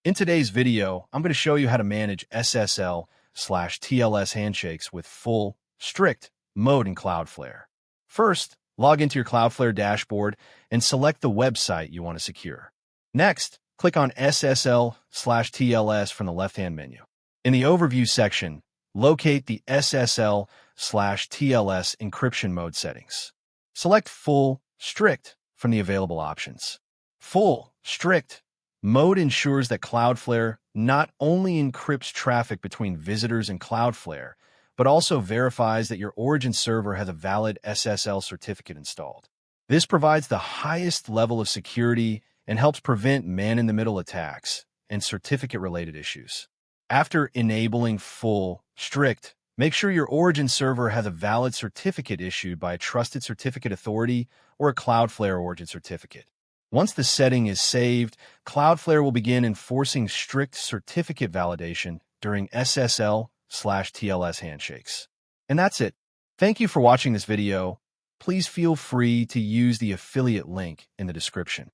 In today's video, I'm going to show you how to manage SSL/TLS handshakes with full, strict mode in Cloudflare. First, log into your Cloudflare dashboard and select the website you want to secure. Next, click on SSL/TLS from the left-hand menu. In the Overview section, locate the SSL/TLS encryption mode settings. Select Full, Strict from the available options. Full, Strict mode ensures that Cloudflare not only encrypts traffic between visitors and Cloudflare, but also verifies that your origin server has a valid SSL certificate installed. This provides the highest level of security and helps prevent man-in-the-middle attacks and certificate-related issues. After enabling full, strict, make sure your origin server has a valid certificate issued by a trusted certificate authority or a Cloudflare origin certificate. Once the setting is saved, Cloudflare will begin enforcing strict certificate validation during SSL/TLS handshakes. And that's it. Thank you for watching this video. Please feel free to use the affiliate link in the description.